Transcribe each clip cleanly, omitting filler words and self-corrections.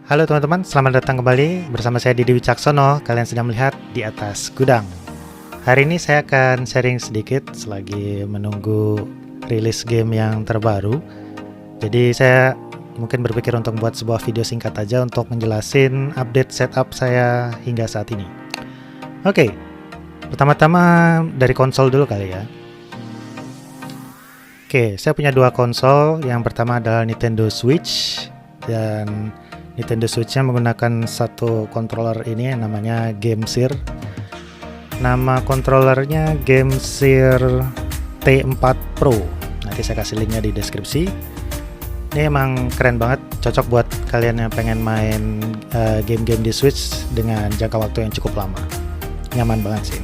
Halo teman-teman, selamat datang kembali bersama saya Didi Wicaksono. Kalian sedang melihat Di Atas Gudang. Hari ini saya akan sharing sedikit selagi menunggu rilis game yang terbaru. Jadi saya mungkin berpikir untuk buat sebuah video singkat aja untuk menjelasin update setup saya hingga saat ini. Oke, pertama-tama dari konsol dulu kali ya. Oke, saya punya dua konsol. Yang pertama adalah Nintendo Switch, dan Nintendo Switch-nya menggunakan satu controller ini yang namanya GameSir. Nama controllernya GameSir T4 Pro. Nanti saya kasih linknya di deskripsi. Ini emang keren banget, cocok buat kalian yang pengen main game-game di Switch dengan jangka waktu yang cukup lama. Nyaman banget sih.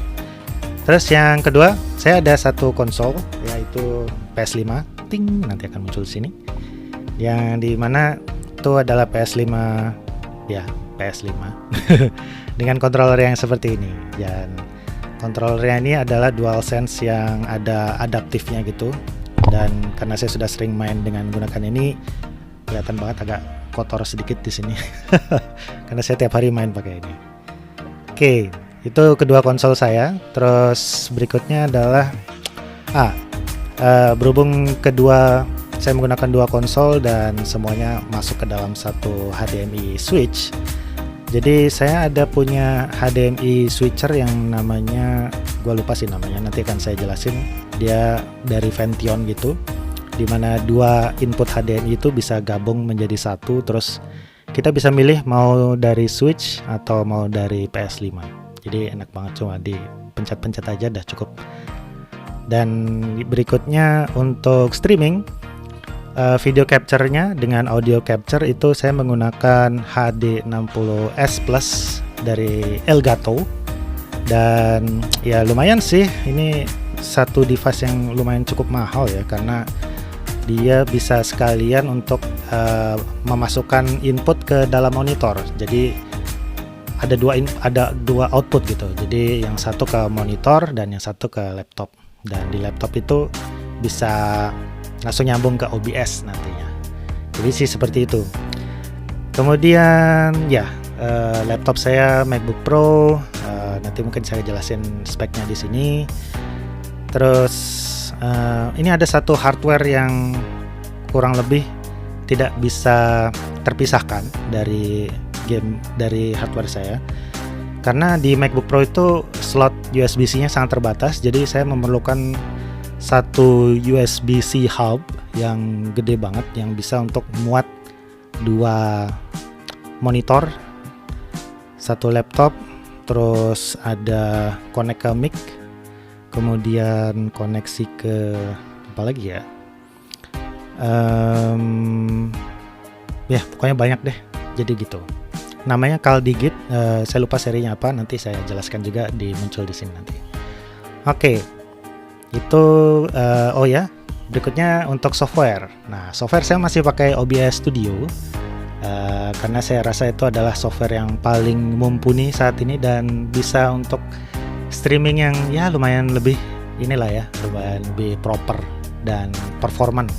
Terus yang kedua, saya ada satu konsol yaitu PS5. Ting, nanti akan muncul di sini. Yang dimana itu adalah PS5, ya PS5 dengan controller yang seperti ini. Dan controllernya ini adalah DualSense yang ada adaptifnya gitu. Dan karena saya sudah sering main dengan menggunakan ini, kelihatan banget agak kotor sedikit di sini karena saya tiap hari main pakai ini. Oke, itu kedua konsol saya. Terus berikutnya adalah berhubung saya menggunakan dua konsol dan semuanya masuk ke dalam satu HDMI switch. Jadi saya ada punya HDMI switcher yang namanya, gua lupa sih namanya, nanti akan saya jelasin. Dia dari Vention gitu, dimana dua input HDMI itu bisa gabung menjadi satu. Terus kita bisa milih mau dari Switch atau mau dari PS5. Jadi enak banget, cuma dipencet-pencet aja udah cukup. Dan berikutnya untuk streaming, video capture-nya dengan audio capture itu saya menggunakan HD60S Plus dari Elgato. Dan ya lumayan sih, ini satu device yang lumayan cukup mahal ya, karena dia bisa sekalian untuk memasukkan input ke dalam monitor. Jadi ada dua output gitu. Jadi yang satu ke monitor dan yang satu ke laptop. Dan di laptop itu bisa langsung nyambung ke OBS nantinya. Jadi sih seperti itu. Kemudian ya laptop saya MacBook Pro. Nanti mungkin saya jelasin speknya di sini. Terus ini ada satu hardware yang kurang lebih tidak bisa terpisahkan dari hardware saya. Karena di MacBook Pro itu slot USB-C-nya sangat terbatas. Jadi saya memerlukan satu USB-C hub yang gede banget, yang bisa untuk muat dua monitor, satu laptop, terus ada connect ke mic, kemudian koneksi ke apa lagi ya, ya pokoknya banyak deh. Jadi gitu. Namanya CalDigit, saya lupa serinya apa, nanti saya jelaskan juga muncul di sini nanti. Oke. Itu berikutnya untuk software. Nah, software saya masih pakai OBS Studio karena saya rasa itu adalah software yang paling mumpuni saat ini dan bisa untuk streaming yang ya lumayan lebih lumayan lebih proper dan performan.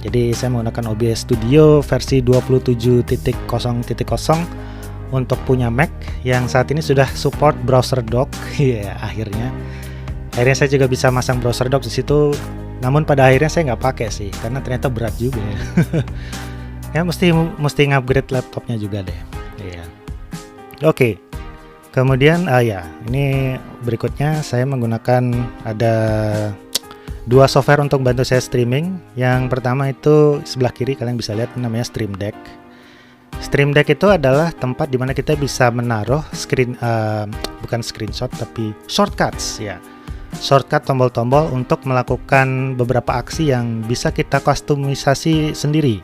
Jadi saya menggunakan OBS Studio versi 27.0.0 untuk punya Mac yang saat ini sudah support browser dock. Ya, akhirnya saya juga bisa masang browser dock di situ. Namun pada akhirnya saya nggak pakai sih, karena ternyata berat juga ya. Ya mesti ngupgrade laptopnya juga deh. Iya. Oke. Kemudian ini berikutnya saya menggunakan ada dua software untuk bantu saya streaming. Yang pertama itu sebelah kiri kalian bisa lihat, namanya Stream Deck. Stream Deck itu adalah tempat di mana kita bisa menaruh bukan screenshot tapi shortcuts ya. Shortcut tombol-tombol untuk melakukan beberapa aksi yang bisa kita kustomisasi sendiri.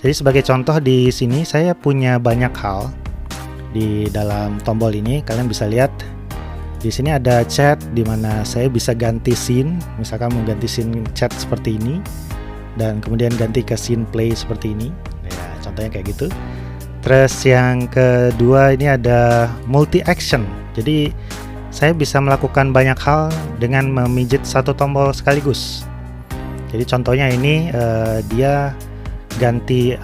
Jadi sebagai contoh di sini saya punya banyak hal di dalam tombol ini. Kalian bisa lihat di sini ada chat di mana saya bisa ganti scene, misalkan mau ganti scene chat seperti ini dan kemudian ganti ke scene play seperti ini. Ya, contohnya kayak gitu. Terus yang kedua ini ada multi action. Jadi saya bisa melakukan banyak hal dengan memijit satu tombol sekaligus. Jadi contohnya ini dia ganti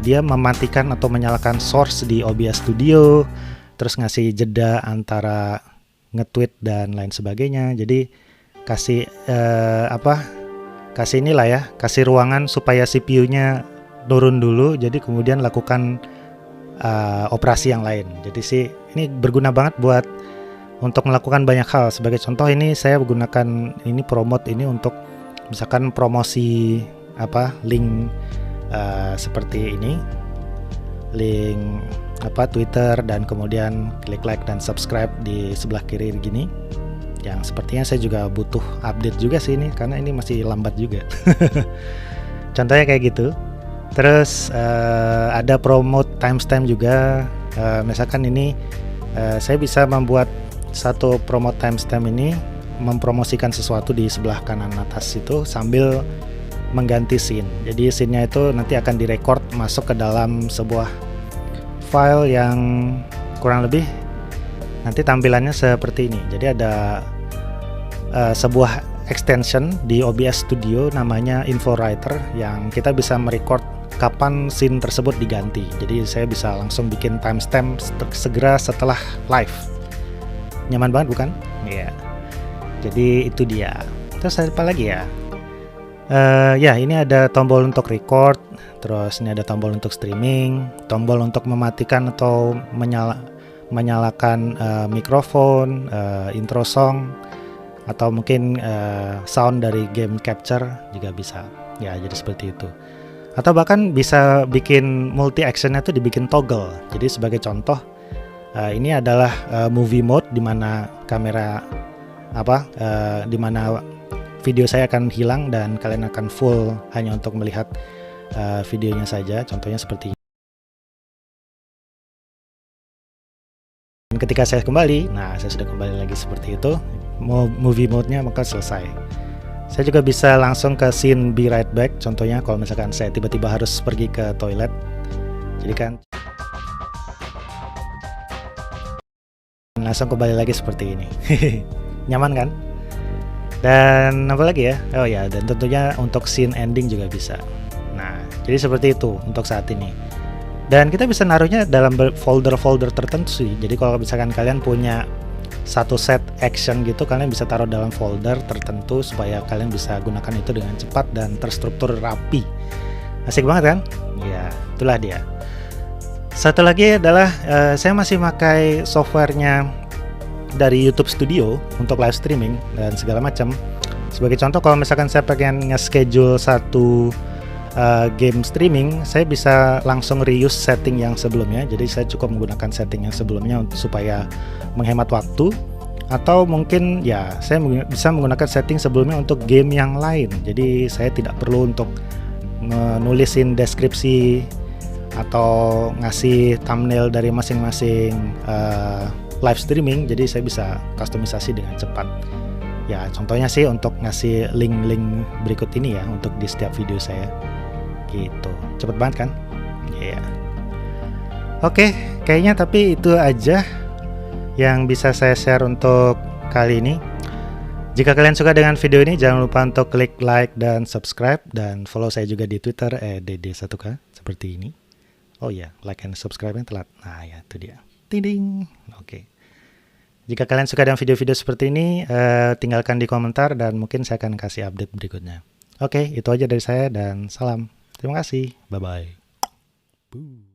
dia mematikan atau menyalakan source di OBS Studio, terus ngasih jeda antara nge-tweet dan lain sebagainya. Jadi kasih kasih inilah ya, kasih ruangan supaya CPU-nya turun dulu, jadi kemudian lakukan operasi yang lain. Jadi sih ini berguna banget buat untuk melakukan banyak hal. Sebagai contoh, ini saya menggunakan ini promote ini untuk misalkan promosi link seperti ini, link Twitter, dan kemudian klik like dan subscribe di sebelah kiri gini. Yang sepertinya saya juga butuh update juga sih ini, karena ini masih lambat juga. Contohnya kayak gitu. Terus ada promote timestamp juga. Misalkan ini saya bisa membuat satu promote timestamp ini mempromosikan sesuatu di sebelah kanan atas itu sambil mengganti scene. Jadi scene-nya itu nanti akan direcord masuk ke dalam sebuah file yang kurang lebih nanti tampilannya seperti ini. Jadi ada sebuah extension di OBS Studio namanya InfoWriter yang kita bisa merecord kapan scene tersebut diganti. Jadi saya bisa langsung bikin timestamp segera setelah live. Nyaman banget bukan? Iya. Jadi itu dia. Terus apa lagi ya? Ya, ini ada tombol untuk record, terus ini ada tombol untuk streaming, tombol untuk mematikan atau menyalakan mikrofon, intro song, atau mungkin sound dari game capture juga bisa. Ya, jadi seperti itu. Atau bahkan bisa bikin multi actionnya tuh dibikin toggle. Jadi sebagai contoh, ini adalah movie mode di mana kamera di mana video saya akan hilang dan kalian akan full hanya untuk melihat videonya saja. Contohnya seperti ini. Dan ketika saya kembali, nah saya sudah kembali lagi seperti itu. Movie mode-nya maka selesai. Saya juga bisa langsung ke scene be right back. Contohnya kalau misalkan saya tiba-tiba harus pergi ke toilet. Jadi kan langsung kembali lagi seperti ini. Nyaman kan? Dan apa lagi ya? Oh ya, dan tentunya untuk scene ending juga bisa. Nah, jadi seperti itu untuk saat ini. Dan kita bisa naruhnya dalam folder-folder tertentu sih. Jadi kalau misalkan kalian punya satu set action gitu, kalian bisa taruh dalam folder tertentu supaya kalian bisa gunakan itu dengan cepat dan terstruktur rapi. Asik banget kan? Ya, itulah dia. Satu lagi adalah saya masih pakai softwarenya dari YouTube Studio untuk live streaming dan segala macam. Sebagai contoh, kalau misalkan saya pengen nge-schedule satu game streaming, saya bisa langsung reuse setting yang sebelumnya. Jadi saya cukup menggunakan setting yang sebelumnya supaya menghemat waktu. Atau mungkin ya saya bisa menggunakan setting sebelumnya untuk game yang lain. Jadi saya tidak perlu untuk nulisin deskripsi atau ngasih thumbnail dari masing-masing live streaming. Jadi saya bisa kustomisasi dengan cepat. Ya contohnya sih untuk ngasih link-link berikut ini ya untuk di setiap video saya. Gitu, cepet banget kan? Iya. Oke, kayaknya tapi itu aja yang bisa saya share untuk kali ini. Jika kalian suka dengan video ini, jangan lupa untuk klik like dan subscribe, dan follow saya juga di Twitter @dd1k seperti ini. Oh ya, like and subscribe-nya telat. Nah ya, itu dia. Tiding. Oke. Jika kalian suka dengan video-video seperti ini, tinggalkan di komentar dan mungkin saya akan kasih update berikutnya. Oke, itu aja dari saya dan salam. Terima kasih. Bye-bye.